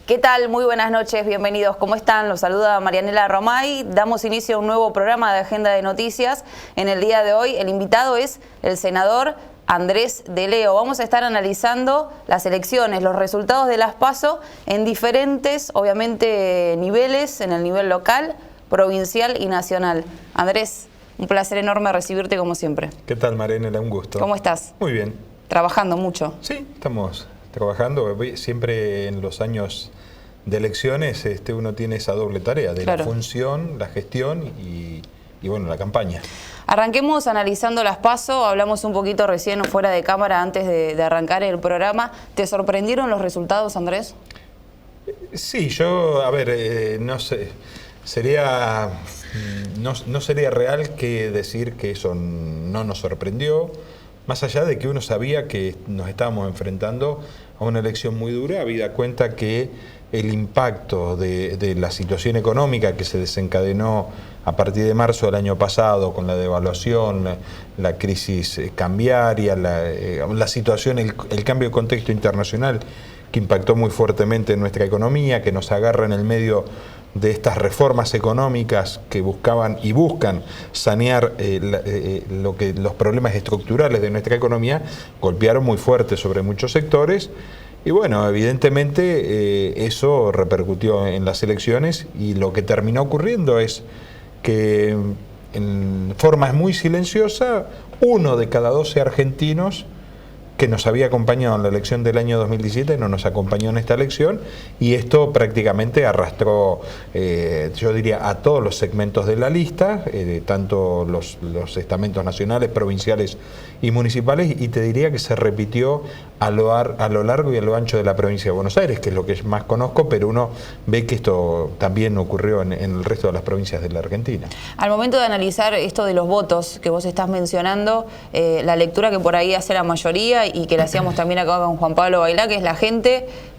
¿Qué tal? Muy buenas noches, bienvenidos. ¿Cómo están? Los saluda Marianela Romay. Damos inicio a un nuevo programa de Agenda de Noticias. En el día de hoy el invitado es el senador Andrés de Leo. Vamos a estar analizando las elecciones, los resultados de las PASO en diferentes, obviamente, niveles, en el nivel local, provincial y nacional. Andrés, un placer enorme recibirte como siempre. ¿Qué tal, Marianela? Un gusto. ¿Cómo estás? Muy bien. ¿Trabajando mucho? Sí, estamos trabajando. Siempre en los años de elecciones uno tiene esa doble tarea, de Claro. La función, la gestión y bueno, la campaña. Arranquemos analizando las PASO, hablamos un poquito recién fuera de cámara antes de arrancar el programa. ¿Te sorprendieron los resultados, Andrés? Sí, no sé, no sería real que decir que eso no nos sorprendió, más allá de que uno sabía que nos estábamos enfrentando a una elección muy dura, habida cuenta que el impacto de la situación económica que se desencadenó a partir de marzo del año pasado con la devaluación, la crisis cambiaria, la situación, el cambio de contexto internacional que impactó muy fuertemente en nuestra economía, que nos agarra en el medio de estas reformas económicas que buscaban y buscan sanear los problemas estructurales de nuestra economía, golpearon muy fuerte sobre muchos sectores. Y bueno, evidentemente eso repercutió en las elecciones y lo que terminó ocurriendo es que en forma muy silenciosa, 1 de cada 12 argentinos que nos había acompañado en la elección del año 2017 no nos acompañó en esta elección, y esto prácticamente arrastró, yo diría, a todos los segmentos de la lista, tanto los estamentos nacionales, provinciales y municipales, y te diría que se repitió a lo largo y a lo ancho de la provincia de Buenos Aires, que es lo que más conozco, pero uno ve que esto también ocurrió en el resto de las provincias de la Argentina. Al momento de analizar esto de los votos que vos estás mencionando, la lectura que por ahí hace la mayoría y que la hacíamos también acá con Juan Pablo Bailá, que es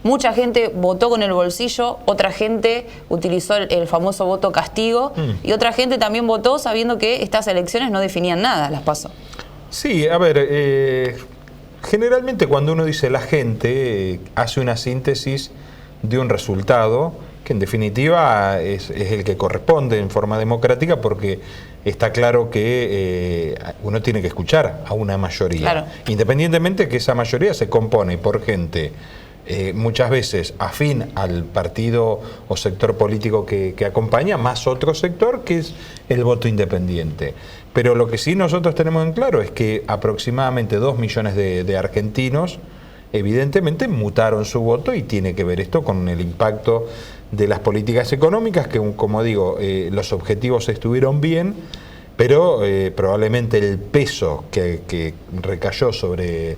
mucha gente votó con el bolsillo, otra gente utilizó el famoso voto castigo y otra gente también votó sabiendo que estas elecciones no definían nada, las PASO. Sí, generalmente cuando uno dice la gente, hace una síntesis de un resultado que en definitiva es el que corresponde en forma democrática, porque está claro que uno tiene que escuchar a una mayoría, claro, independientemente que esa mayoría se compone por gente muchas veces afín al partido o sector político que acompaña, más otro sector que es el voto independiente. Pero lo que sí nosotros tenemos en claro es que aproximadamente 2 millones de argentinos evidentemente mutaron su voto, y tiene que ver esto con el impacto de las políticas económicas, que como digo, los objetivos estuvieron bien, pero probablemente el peso que recayó sobre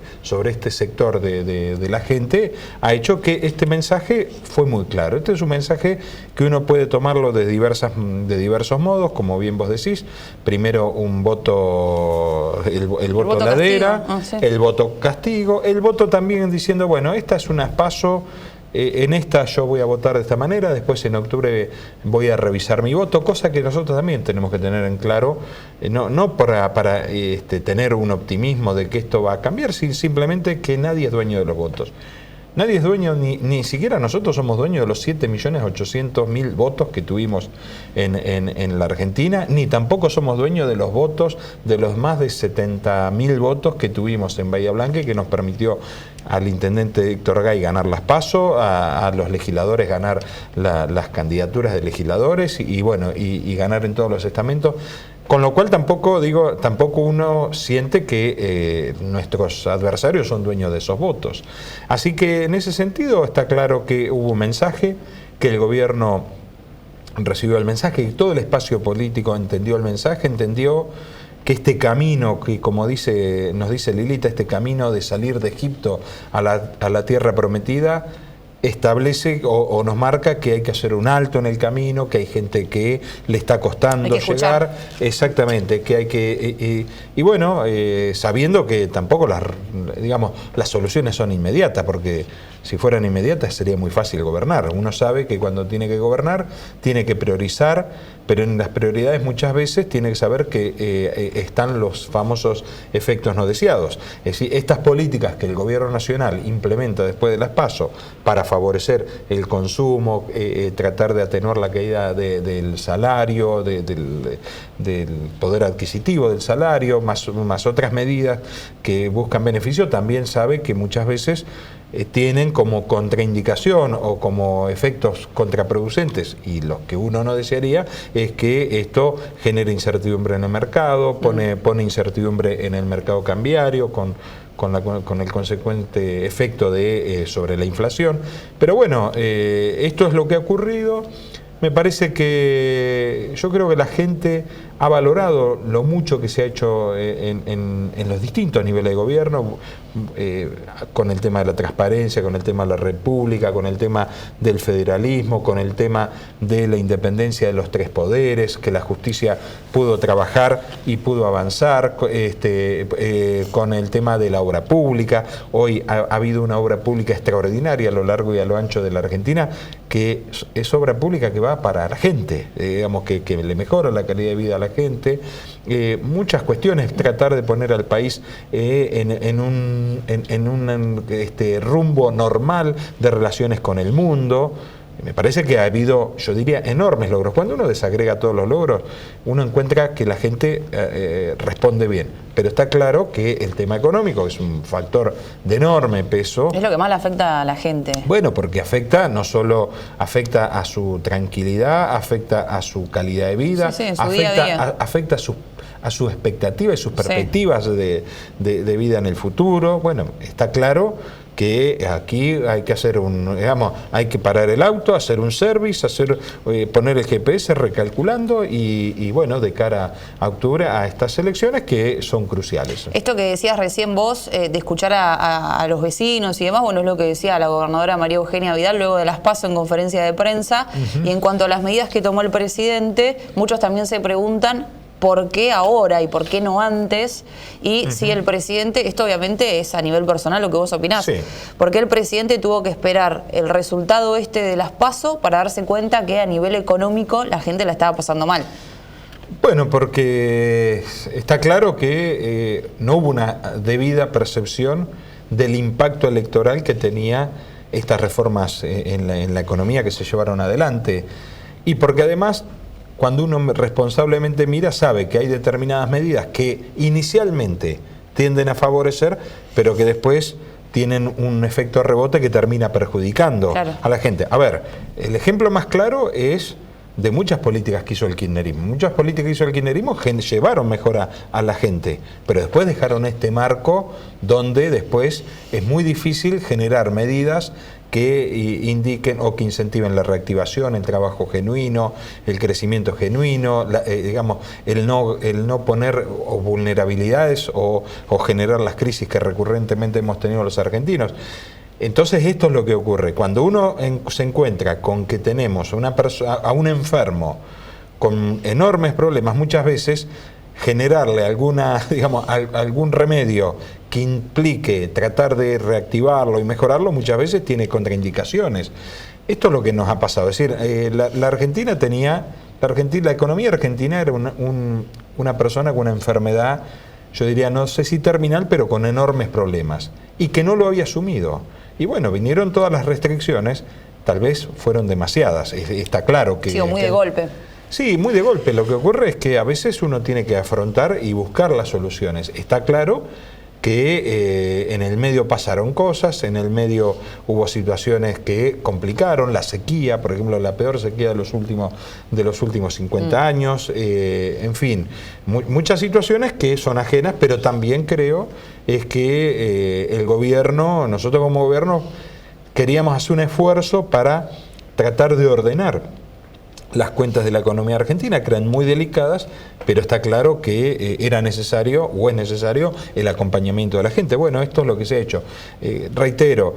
este sector de la gente ha hecho que este mensaje fue muy claro. Este es un mensaje que uno puede tomarlo de diversos modos, como bien vos decís. Primero un voto, el voto ladera, sí, el voto castigo, el voto también diciendo, bueno, esta es una PASO, en esta yo voy a votar de esta manera, después en octubre voy a revisar mi voto, cosa que nosotros también tenemos que tener en claro, no para tener un optimismo de que esto va a cambiar, sino simplemente que nadie es dueño de los votos. Nadie es dueño, ni siquiera nosotros somos dueños de los 7.800.000 votos que tuvimos en la Argentina, ni tampoco somos dueños de los votos, de los más de 70.000 votos que tuvimos en Bahía Blanca, y que nos permitió al intendente Héctor Gay ganar las PASO, a los legisladores ganar las candidaturas de legisladores y ganar en todos los estamentos. Con lo cual tampoco uno siente que nuestros adversarios son dueños de esos votos. Así que en ese sentido está claro que hubo un mensaje, que el gobierno recibió el mensaje, y todo el espacio político entendió el mensaje, entendió que este camino, que como nos dice Lilita, este camino de salir de Egipto a la tierra prometida, establece o nos marca que hay que hacer un alto en el camino, que hay gente que le está costando llegar, exactamente, que hay que sabiendo que tampoco las soluciones son inmediatas, porque si fueran inmediatas sería muy fácil gobernar. Uno sabe que cuando tiene que gobernar tiene que priorizar, pero en las prioridades muchas veces tiene que saber que están los famosos efectos no deseados. Es decir, estas políticas que el gobierno nacional implementa después de las PASO para favorecer el consumo, tratar de atenuar la caída del salario, del poder adquisitivo del salario, más otras medidas que buscan beneficio, también sabe que muchas veces tienen como contraindicación o como efectos contraproducentes, y lo que uno no desearía es que esto genere incertidumbre en el mercado, pone incertidumbre en el mercado cambiario con el consecuente efecto sobre la inflación. Pero bueno, esto es lo que ha ocurrido. Me parece que yo creo que la gente ha valorado lo mucho que se ha hecho en los distintos niveles de gobierno, con el tema de la transparencia, con el tema de la república, con el tema del federalismo, con el tema de la independencia de los tres poderes, que la justicia pudo trabajar y pudo avanzar, con el tema de la obra pública. Hoy ha habido una obra pública extraordinaria a lo largo y a lo ancho de la Argentina, que es obra pública que va para la gente, digamos que le mejora la calidad de vida a la gente. Muchas cuestiones, tratar de poner al país en un rumbo normal de relaciones con el mundo. Me parece que ha habido, yo diría, enormes logros. Cuando uno desagrega todos los logros, uno encuentra que la gente responde bien. Pero está claro que el tema económico es un factor de enorme peso. Es lo que más le afecta a la gente. Bueno, porque afecta, no solo afecta a su tranquilidad, afecta a su calidad de vida, sí, en su día a día. Afecta a sus expectativas y sus perspectivas de vida en el futuro. Bueno, está claro que aquí hay que hacer hay que parar el auto, hacer un service, poner el GPS recalculando y bueno, de cara a octubre a estas elecciones que son cruciales. Esto que decías recién vos, de escuchar a los vecinos y demás, bueno, es lo que decía la gobernadora María Eugenia Vidal luego de las PASO en conferencia de prensa. Y en cuanto a las medidas que tomó el presidente, muchos también se preguntan ¿por qué ahora y por qué no antes? Y si el presidente, esto obviamente es a nivel personal lo que vos opinás, sí. ¿Por qué el presidente tuvo que esperar el resultado de las PASO para darse cuenta que a nivel económico la gente la estaba pasando mal? Bueno, porque está claro que no hubo una debida percepción del impacto electoral que tenía estas reformas en la economía que se llevaron adelante, y porque además, cuando uno responsablemente mira, sabe que hay determinadas medidas que inicialmente tienden a favorecer, pero que después tienen un efecto rebote que termina perjudicando a la gente. A ver, el ejemplo más claro es de muchas políticas que hizo el kirchnerismo. Muchas políticas que hizo el kirchnerismo llevaron mejora a la gente, pero después dejaron este marco donde después es muy difícil generar medidas que indiquen o que incentiven la reactivación, el trabajo genuino, el crecimiento genuino, digamos, el no poner vulnerabilidades o generar las crisis que recurrentemente hemos tenido los argentinos. Entonces esto es lo que ocurre. Cuando uno se encuentra con que tenemos a un enfermo con enormes problemas, muchas veces generarle algún remedio que implique tratar de reactivarlo y mejorarlo, muchas veces tiene contraindicaciones. Esto es lo que nos ha pasado. Es decir, la economía argentina era una persona con una enfermedad, yo diría, no sé si terminal, pero con enormes problemas, y que no lo había asumido. Y bueno, vinieron todas las restricciones, tal vez fueron demasiadas, está claro que... Sí, o muy de golpe. Sí, muy de golpe. Lo que ocurre es que a veces uno tiene que afrontar y buscar las soluciones. Está claro que en el medio pasaron cosas, en el medio hubo situaciones que complicaron, la sequía, por ejemplo, la peor sequía de los últimos 50 años, en fin, muchas situaciones que son ajenas, pero también creo es que el gobierno, nosotros como gobierno, queríamos hacer un esfuerzo para tratar de ordenar las cuentas de la economía argentina, que eran muy delicadas, pero está claro que era necesario o es necesario el acompañamiento de la gente. Bueno, esto es lo que se ha hecho. Reitero,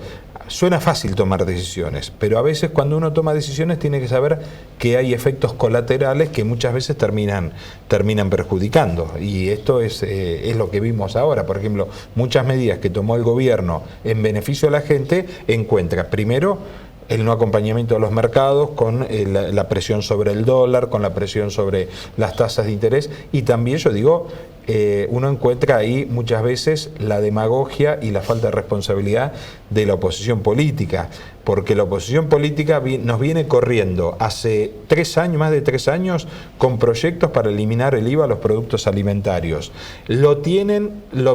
suena fácil tomar decisiones, pero a veces cuando uno toma decisiones tiene que saber que hay efectos colaterales que muchas veces terminan perjudicando. Y esto es lo que vimos ahora. Por ejemplo, muchas medidas que tomó el gobierno en beneficio de la gente encuentra, primero, el no acompañamiento de los mercados con la presión sobre el dólar, con la presión sobre las tasas de interés, y también, yo digo, uno encuentra ahí muchas veces la demagogia y la falta de responsabilidad de la oposición política, porque la oposición política nos viene corriendo hace 3 años, más de 3 años, con proyectos para eliminar el IVA a los productos alimentarios. Lo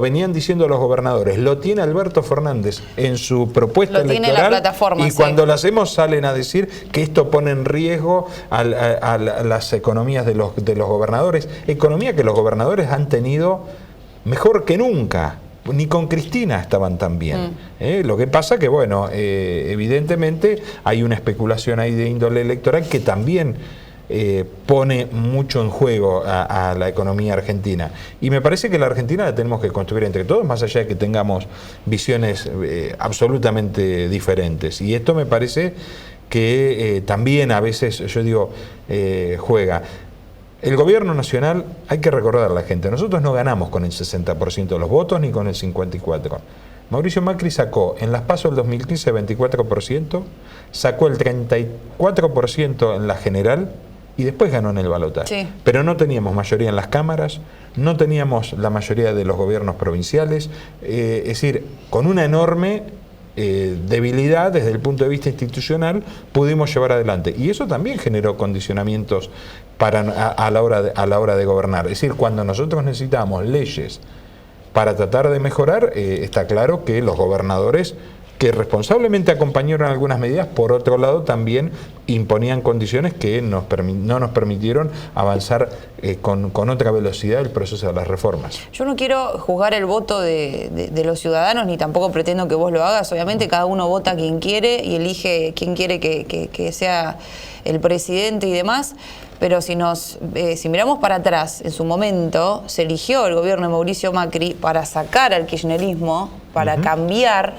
venían diciendo los gobernadores, lo tiene Alberto Fernández en su propuesta electoral, tiene la plataforma, y cuando lo hacemos salen a decir que esto pone en riesgo a las economías de los gobernadores, economía que los gobernadores han tenido mejor que nunca. Ni con Cristina estaban tan bien. Lo que pasa que, bueno, evidentemente hay una especulación ahí de índole electoral que también pone mucho en juego a la economía argentina. Y me parece que la Argentina la tenemos que construir entre todos, más allá de que tengamos visiones absolutamente diferentes. Y esto me parece que también a veces, yo digo, juega. El gobierno nacional, hay que recordar a la gente, nosotros no ganamos con el 60% de los votos ni con el 54%. Mauricio Macri sacó en las PASO del 2015 24%, sacó el 34% en la general y después ganó en el balotaje. Sí. Pero no teníamos mayoría en las cámaras, no teníamos la mayoría de los gobiernos provinciales, es decir, con una enorme debilidad desde el punto de vista institucional pudimos llevar adelante, y eso también generó condicionamientos a la hora de gobernar. Es decir, cuando nosotros necesitamos leyes para tratar de mejorar, está claro que los gobernadores, que responsablemente acompañaron algunas medidas, por otro lado también imponían condiciones que no nos permitieron avanzar con otra velocidad el proceso de las reformas. Yo no quiero juzgar el voto de los ciudadanos, ni tampoco pretendo que vos lo hagas. Obviamente cada uno vota a quien quiere y elige quién quiere que sea el presidente y demás. Pero si miramos para atrás, en su momento se eligió el gobierno de Mauricio Macri para sacar al kirchnerismo, para cambiar.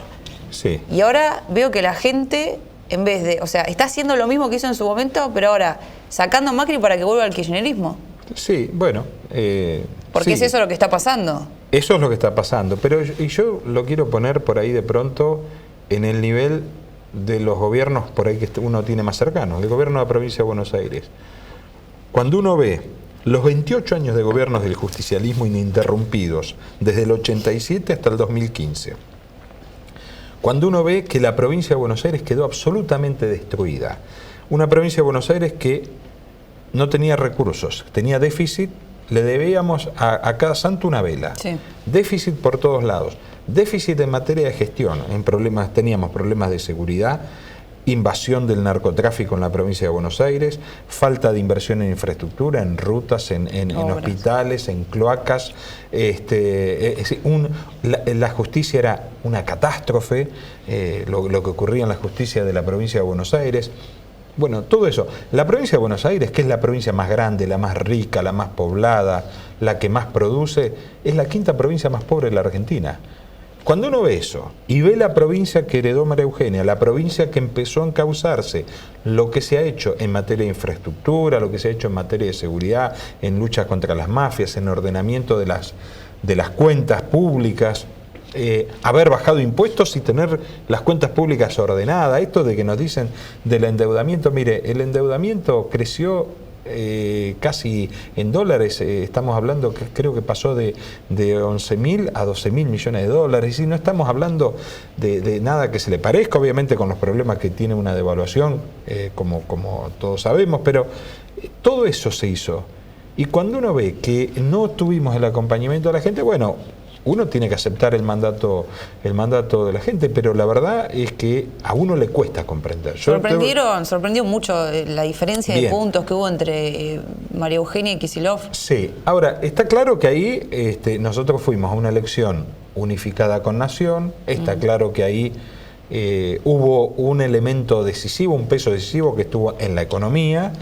Sí. Y ahora veo que la gente, en vez de, o sea, está haciendo lo mismo que hizo en su momento, pero ahora sacando a Macri para que vuelva al kirchnerismo. Sí, bueno. Porque es eso lo que está pasando. Eso es lo que está pasando, pero yo lo quiero poner por ahí de pronto en el nivel de los gobiernos por ahí que uno tiene más cercanos, el gobierno de la provincia de Buenos Aires. Cuando uno ve los 28 años de gobiernos del justicialismo ininterrumpidos, desde el 87 hasta el 2015, cuando uno ve que la provincia de Buenos Aires quedó absolutamente destruida, una provincia de Buenos Aires que no tenía recursos, tenía déficit, le debíamos a cada santo una vela, sí. Déficit por todos lados, déficit en materia de gestión, teníamos problemas de seguridad, invasión del narcotráfico en la provincia de Buenos Aires, falta de inversión en infraestructura, en rutas, en hospitales, en cloacas. La justicia era una catástrofe, lo que ocurría en la justicia de la provincia de Buenos Aires. Bueno, todo eso. La provincia de Buenos Aires, que es la provincia más grande, la más rica, la más poblada, la que más produce, es la 5ª provincia más pobre de la Argentina. Cuando uno ve eso y ve la provincia que heredó María Eugenia, la provincia que empezó a encauzarse, lo que se ha hecho en materia de infraestructura, lo que se ha hecho en materia de seguridad, en lucha contra las mafias, en ordenamiento de las cuentas públicas, haber bajado impuestos y tener las cuentas públicas ordenadas, esto de que nos dicen del endeudamiento, mire, el endeudamiento creció casi en dólares, estamos hablando que creo que pasó de 11.000 a 12.000 millones de dólares, y no estamos hablando de nada que se le parezca, obviamente con los problemas que tiene una devaluación, como todos sabemos, pero todo eso se hizo. Y cuando uno ve que no tuvimos el acompañamiento de la gente, bueno, uno tiene que aceptar el mandato de la gente, pero la verdad es que a uno le cuesta comprender. Sorprendió mucho la diferencia de puntos que hubo entre María Eugenia y Kicillof. Sí, ahora, está claro que ahí nosotros fuimos a una elección unificada con Nación, está claro que ahí hubo un elemento decisivo, un peso decisivo que estuvo en la economía.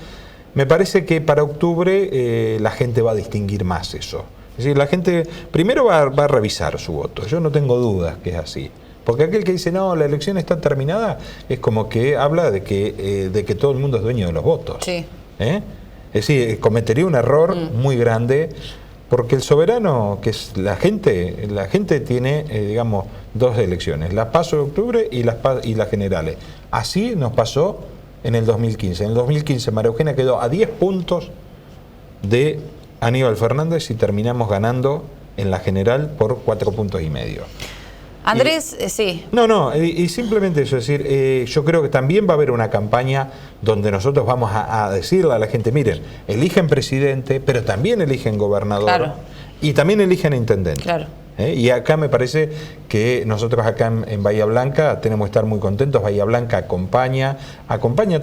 Me parece que para octubre la gente va a distinguir más eso. Es decir, la gente primero va a revisar su voto, yo no tengo dudas que es así. Porque aquel que dice, no, la elección está terminada, es como que habla de que todo el mundo es dueño de los votos. Sí. Es decir, cometería un error muy grande, porque el soberano, que es la gente tiene, digamos, dos elecciones, las PASO de octubre y las generales. Así nos pasó en el 2015. En el 2015 María Eugenia quedó a 10 puntos de Aníbal Fernández y terminamos ganando en la general por 4,5 puntos. Andrés, sí. Y simplemente eso, es decir, yo creo que también va a haber una campaña donde nosotros vamos a decirle a la gente, miren, eligen presidente, pero también eligen gobernador, claro, y también eligen intendente. Claro. Y acá me parece que nosotros acá en Bahía Blanca tenemos que estar muy contentos. Bahía Blanca acompaña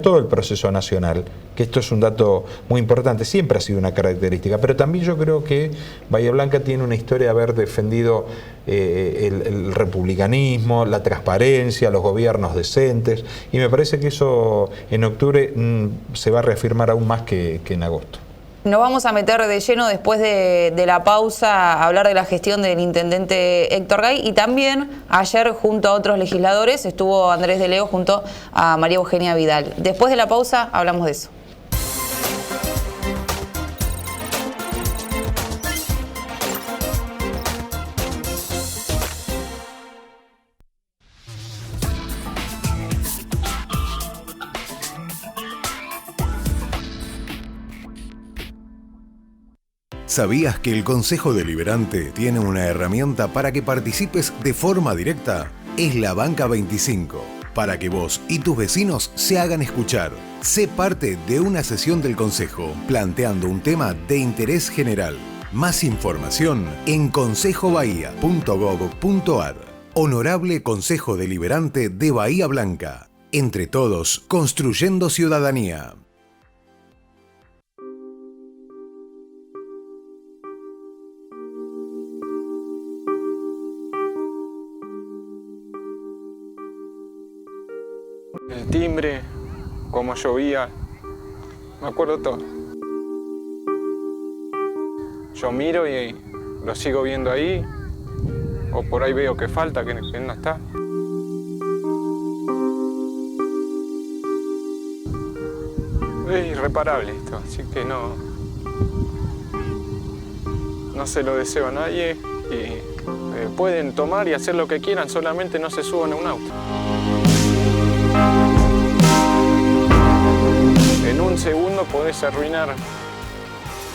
todo el proceso nacional, que esto es un dato muy importante, siempre ha sido una característica, pero también yo creo que Bahía Blanca tiene una historia de haber defendido el republicanismo, la transparencia, los gobiernos decentes, y me parece que eso en octubre se va a reafirmar aún más que en agosto. Nos vamos a meter de lleno después de la pausa a hablar de la gestión del intendente Héctor Gay, y también ayer junto a otros legisladores estuvo Andrés de Leo junto a María Eugenia Vidal. Después de la pausa hablamos de eso. ¿Sabías que el Consejo Deliberante tiene una herramienta para que participes de forma directa? Es la Banca 25, para que vos y tus vecinos se hagan escuchar. Sé parte de una sesión del Consejo, planteando un tema de interés general. Más información en consejobahía.gov.ar. Honorable Consejo Deliberante de Bahía Blanca. Entre todos, construyendo ciudadanía. El timbre, cómo llovía, me acuerdo todo. Yo miro y lo sigo viendo ahí, o por ahí veo que falta, que no está. Es irreparable esto, así que no se lo deseo a nadie y pueden tomar y hacer lo que quieran, solamente no se suban a un auto. En un segundo podés arruinar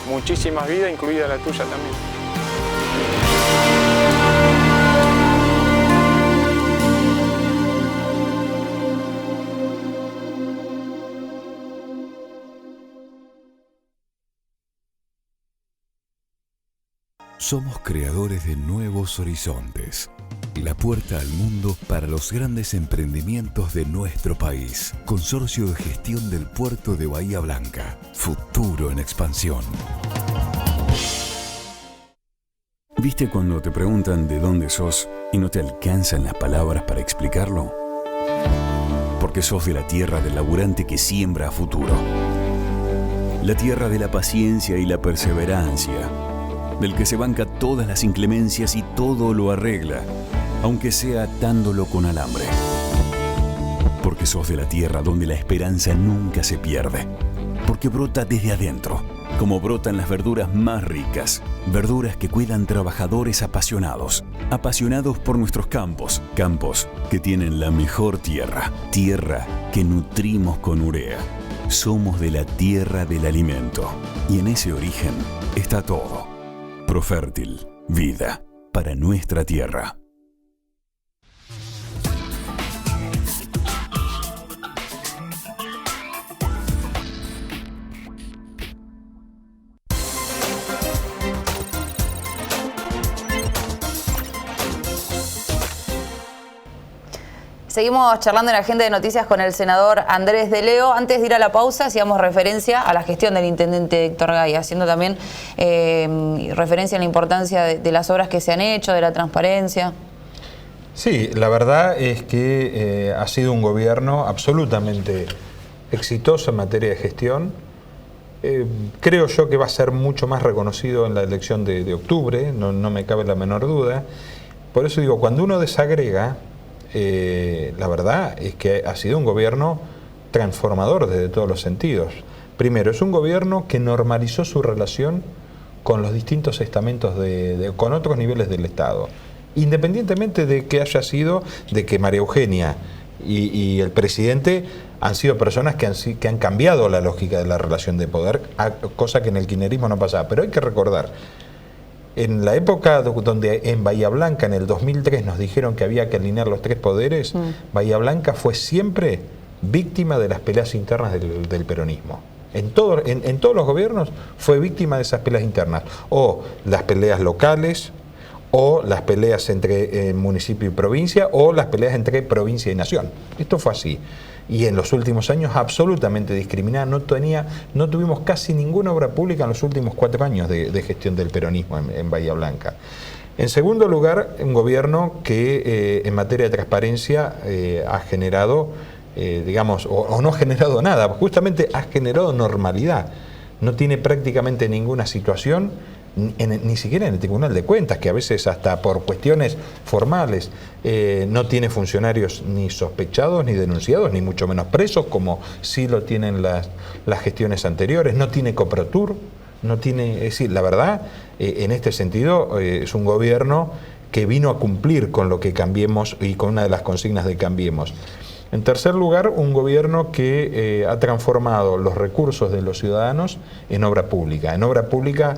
muchísimas vidas, incluida la tuya también. Somos creadores de nuevos horizontes. La puerta al mundo para los grandes emprendimientos de nuestro país. Consorcio de Gestión del Puerto de Bahía Blanca. Futuro en expansión. ¿Viste cuando te preguntan de dónde sos y no te alcanzan las palabras para explicarlo? Porque sos de la tierra del laburante que siembra a futuro. La tierra de la paciencia y la perseverancia. Del que se banca todas las inclemencias y todo lo arregla, aunque sea atándolo con alambre. Porque sos de la tierra donde la esperanza nunca se pierde. Porque brota desde adentro, como brotan las verduras más ricas. Verduras que cuidan trabajadores apasionados. Apasionados por nuestros campos. Campos que tienen la mejor tierra. Tierra que nutrimos con urea. Somos de la tierra del alimento. Y en ese origen está todo. Profértil, vida para nuestra tierra. Seguimos charlando en la agenda de noticias con el senador Andrés de Leo. Antes de ir a la pausa, hacíamos referencia a la gestión del intendente Héctor Gay, haciendo también referencia a la importancia de las obras que se han hecho, de la transparencia. Sí, la verdad es que ha sido un gobierno absolutamente exitoso en materia de gestión. Creo yo que va a ser mucho más reconocido en la elección de octubre, no me cabe la menor duda. Por eso digo, cuando uno desagrega, la verdad es que ha sido un gobierno transformador desde todos los sentidos. Primero, es un gobierno que normalizó su relación con los distintos estamentos, con otros niveles del Estado. Independientemente de que haya sido, de que María Eugenia y el presidente han sido personas que han cambiado la lógica de la relación de poder, cosa que en el kirchnerismo no pasaba. Pero hay que recordar, en la época donde en Bahía Blanca, en el 2003, nos dijeron que había que alinear los tres poderes, Bahía Blanca fue siempre víctima de las peleas internas del peronismo. En todos los gobiernos fue víctima de esas peleas internas, o las peleas locales, o las peleas entre municipio y provincia, o las peleas entre provincia y nación. Esto fue así. Y en los últimos años absolutamente discriminada. No tuvimos casi ninguna obra pública en los últimos 4 años de gestión del peronismo en Bahía Blanca. En segundo lugar, un gobierno que en materia de transparencia ha generado, digamos, o no ha generado nada, justamente ha generado normalidad. No tiene prácticamente ninguna situación, ni siquiera en el Tribunal de Cuentas, que a veces hasta por cuestiones formales no tiene funcionarios ni sospechados, ni denunciados, ni mucho menos presos, como sí lo tienen las gestiones anteriores. No tiene Coprotur, no tiene, es decir, la verdad, en este sentido es un gobierno que vino a cumplir con lo que Cambiemos y con una de las consignas de Cambiemos. En tercer lugar, un gobierno que ha transformado los recursos de los ciudadanos en obra pública. En obra pública,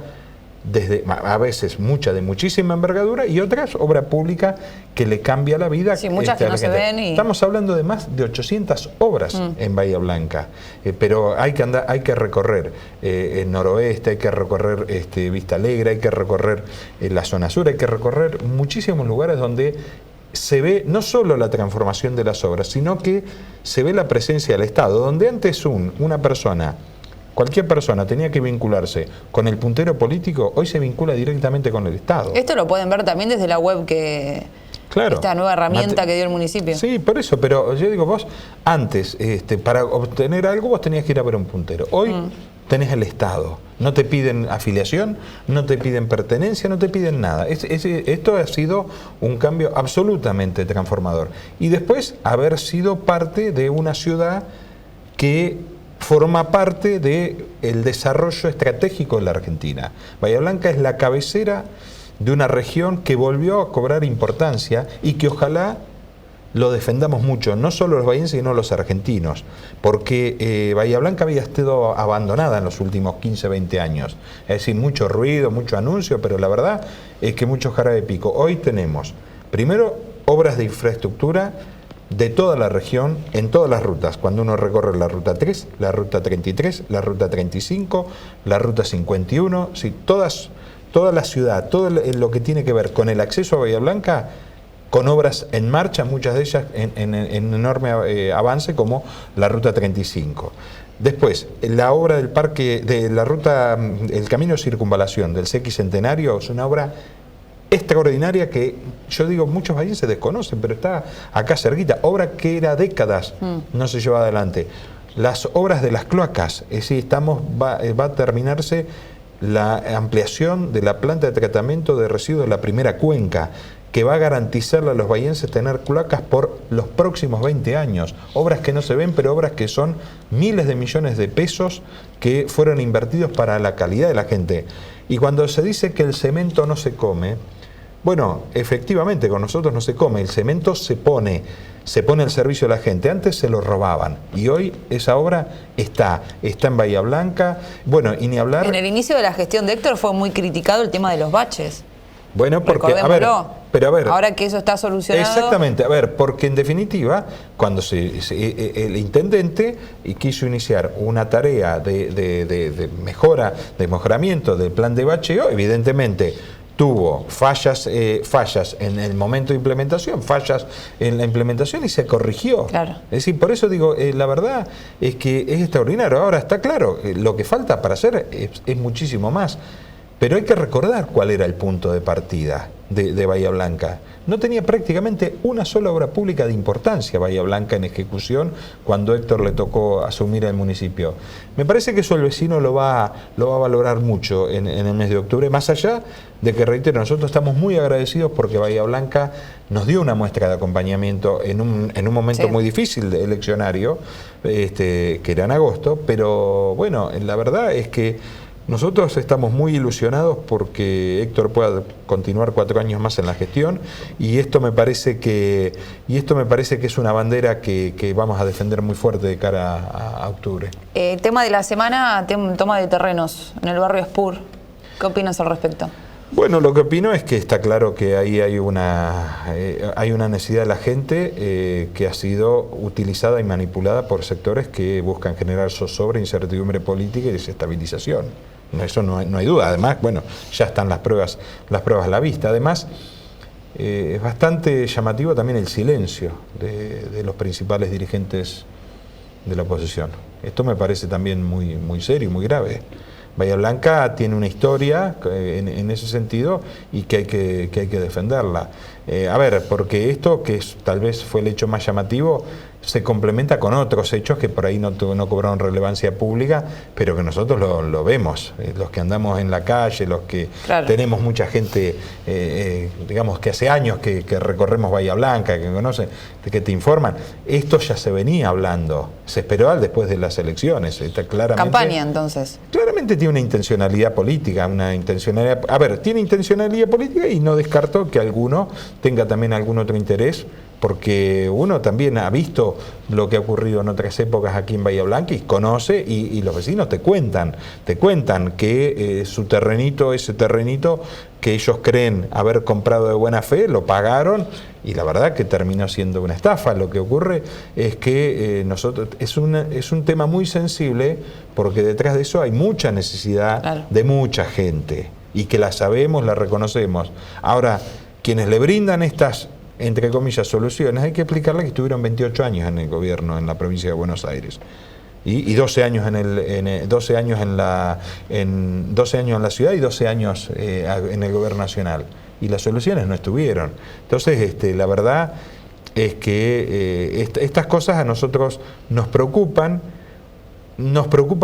desde a veces de muchísima envergadura, y otras obra pública que le cambia la vida. Sí, muchas que no se ven. Estamos hablando de más de 800 obras en Bahía Blanca, pero hay que recorrer el noroeste, hay que recorrer Vista Alegre, hay que recorrer la zona sur, hay que recorrer muchísimos lugares donde se ve no solo la transformación de las obras, sino que se ve la presencia del Estado, donde antes cualquier persona tenía que vincularse con el puntero político, hoy se vincula directamente con el Estado. Esto lo pueden ver también desde la web esta nueva herramienta que dio el municipio. Sí, por eso, pero yo digo, vos antes, para obtener algo vos tenías que ir a ver un puntero. Hoy tenés el Estado. No te piden afiliación, no te piden pertenencia, no te piden nada. Esto ha sido un cambio absolutamente transformador. Y después haber sido parte de una ciudad que forma parte del desarrollo estratégico de la Argentina. Bahía Blanca es la cabecera de una región que volvió a cobrar importancia y que ojalá lo defendamos mucho, no solo los bahienses, sino los argentinos, porque Bahía Blanca había estado abandonada en los últimos 15, 20 años. Es decir, mucho ruido, mucho anuncio, pero la verdad es que mucho jarabe de pico. Hoy tenemos, primero, obras de infraestructura de toda la región, en todas las rutas. Cuando uno recorre la ruta 3, la ruta 33, la ruta 35, la ruta 51, sí, toda la ciudad, todo lo que tiene que ver con el acceso a Bahía Blanca, con obras en marcha, muchas de ellas en enorme avance, como la ruta 35. Después, la obra del parque, de la ruta, el camino de circunvalación del Sexcentenario, es una obra extraordinaria que yo digo muchos países se desconocen, pero está acá cerquita, obra que era décadas no se lleva adelante. Las obras de las cloacas, es decir, va a terminarse la ampliación de la planta de tratamiento de residuos de la primera cuenca, que va a garantizarle a los bahienses tener cloacas por los próximos 20 años. Obras que no se ven, pero obras que son miles de millones de pesos que fueron invertidos para la calidad de la gente. Y cuando se dice que el cemento no se come, bueno, efectivamente con nosotros no se come, el cemento se pone al servicio de la gente. Antes se lo robaban y hoy esa obra está en Bahía Blanca. Bueno, y ni hablar. En el inicio de la gestión de Héctor fue muy criticado el tema de los baches. Bueno, porque, pero a ver, ahora que eso está solucionado. Exactamente, a ver, porque en definitiva, cuando el intendente quiso iniciar una tarea de mejoramiento del plan de bacheo, evidentemente tuvo fallas en el momento de implementación, fallas en la implementación y se corrigió. Claro. Es decir, por eso digo, la verdad es que es extraordinario. Ahora está claro, lo que falta para hacer es muchísimo más. Pero hay que recordar cuál era el punto de partida. de Bahía Blanca. No tenía prácticamente una sola obra pública de importancia Bahía Blanca en ejecución cuando Héctor le tocó asumir el municipio. Me parece que eso el vecino lo va a valorar mucho en el mes de octubre, más allá de que, reitero, nosotros estamos muy agradecidos porque Bahía Blanca nos dio una muestra de acompañamiento en un momento muy difícil de eleccionario, que era en agosto, pero bueno, la verdad es que nosotros estamos muy ilusionados porque Héctor pueda continuar 4 años más en la gestión y esto me parece que es una bandera que vamos a defender muy fuerte de cara a octubre. Tema de la semana, toma de terrenos en el barrio Spur. ¿Qué opinas al respecto? Bueno, lo que opino es que está claro que ahí hay una necesidad de la gente que ha sido utilizada y manipulada por sectores que buscan generar zozobra, incertidumbre política y desestabilización. Eso no hay duda. Además, bueno, ya están las pruebas a la vista. Además, es bastante llamativo también el silencio de los principales dirigentes de la oposición. Esto me parece también muy serio y muy grave. Bahía Blanca tiene una historia en ese sentido y que hay que defenderla. A ver, porque esto, que tal vez fue el hecho más llamativo, se complementa con otros hechos que por ahí no cobraron relevancia pública, pero que nosotros lo vemos, los que andamos en la calle, los que tenemos mucha gente, digamos que hace años que recorremos Bahía Blanca, que conocen, que te informan. Esto ya se venía hablando, se esperó después de las elecciones. Está claramente, campaña, entonces. Claramente tiene una intencionalidad política, tiene intencionalidad política y no descarto que alguno tenga también algún otro interés, porque uno también ha visto lo que ha ocurrido en otras épocas aquí en Bahía Blanca y conoce, y los vecinos te cuentan que su terrenito, ese terrenito que ellos creen haber comprado de buena fe, lo pagaron y la verdad que terminó siendo una estafa. Lo que ocurre es que nosotros es un tema muy sensible porque detrás de eso hay mucha necesidad de mucha gente y que la sabemos, la reconocemos. Ahora, quienes le brindan estas, entre comillas, soluciones, hay que explicarle que estuvieron 28 años en el gobierno en la provincia de Buenos Aires y 12 años en 12 años en la ciudad y 12 años en el gobierno nacional, y las soluciones no estuvieron. Entonces, la verdad es que estas cosas a nosotros nos preocupa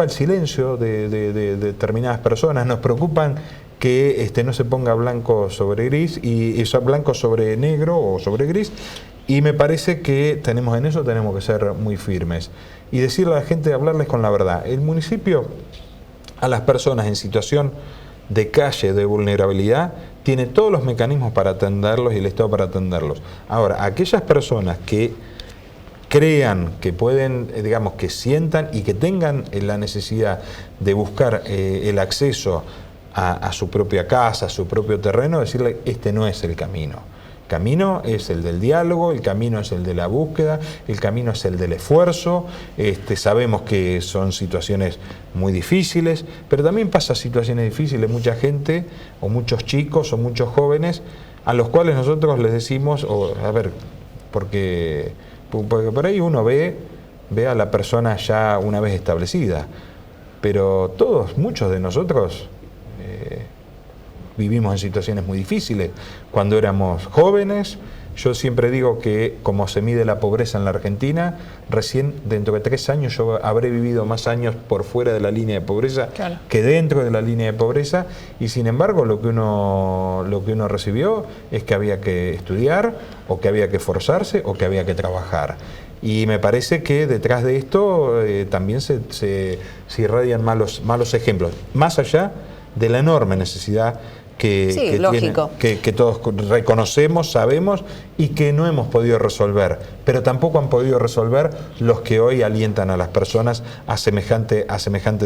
el silencio de determinadas personas, nos preocupan que no se ponga blanco sobre gris y blanco sobre negro o sobre gris, y me parece que tenemos que ser muy firmes y decirle a la gente, hablarles con la verdad. El municipio, a las personas en situación de calle, de vulnerabilidad, tiene todos los mecanismos para atenderlos y el Estado para atenderlos. Ahora, aquellas personas que crean que pueden, digamos, que sientan y que tengan la necesidad de buscar el acceso a su propia casa, a su propio terreno, decirle, este no es el camino. El camino es el del diálogo, el camino es el de la búsqueda, el camino es el del esfuerzo. Sabemos que son situaciones muy difíciles, pero también pasa situaciones difíciles, mucha gente, o muchos chicos, o muchos jóvenes, a los cuales nosotros les decimos, porque por ahí uno ve a la persona ya una vez establecida, pero muchos de nosotros vivimos en situaciones muy difíciles cuando éramos jóvenes. Yo siempre digo que como se mide la pobreza en la Argentina, recién dentro de 3 años yo habré vivido más años por fuera de la línea de pobreza que dentro de la línea de pobreza, y sin embargo lo que uno recibió es que había que estudiar, o que había que esforzarse, o que había que trabajar. Y me parece que detrás de esto también se irradian malos ejemplos, más allá de la enorme necesidad que todos reconocemos, sabemos y que no hemos podido resolver, pero tampoco han podido resolver los que hoy alientan a las personas a semejante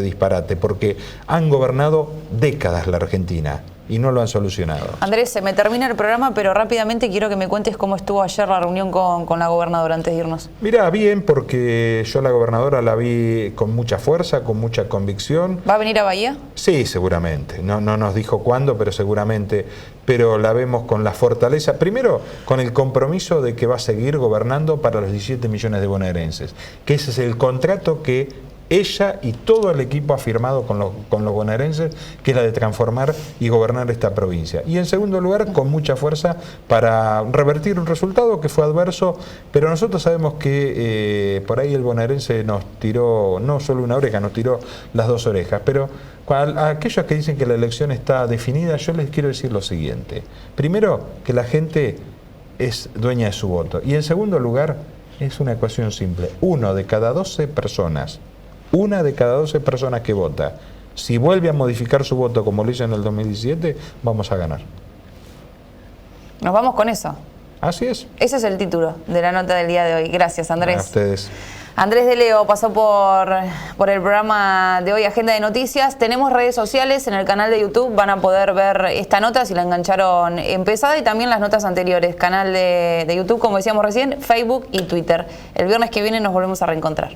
disparate, porque han gobernado décadas la Argentina y no lo han solucionado. Andrés, se me termina el programa, pero rápidamente quiero que me cuentes cómo estuvo ayer la reunión con la gobernadora antes de irnos. Mirá, bien, porque yo a la gobernadora la vi con mucha fuerza, con mucha convicción. ¿Va a venir a Bahía? Sí, seguramente. No nos dijo cuándo, pero seguramente. Pero la vemos con la fortaleza, primero con el compromiso de que va a seguir gobernando para los 17 millones de bonaerenses, que ese es el contrato que ella y todo el equipo ha firmado con los bonaerenses, que es la de transformar y gobernar esta provincia. Y en segundo lugar, con mucha fuerza para revertir un resultado que fue adverso, pero nosotros sabemos que por ahí el bonaerense nos tiró no solo una oreja, nos tiró las dos orejas. Pero a aquellos que dicen que la elección está definida, yo les quiero decir lo siguiente. Primero, que la gente es dueña de su voto. Y en segundo lugar, es una ecuación simple. Una de cada 12 personas que vota, si vuelve a modificar su voto como lo hizo en el 2017, vamos a ganar. Nos vamos con eso. Así es. Ese es el título de la nota del día de hoy. Gracias, Andrés. A ustedes. Andrés de Leo pasó por el programa de hoy, Agenda de Noticias. Tenemos redes sociales, en el canal de YouTube van a poder ver esta nota si la engancharon empezada, y también las notas anteriores, canal de YouTube, como decíamos recién, Facebook y Twitter. El viernes que viene nos volvemos a reencontrar.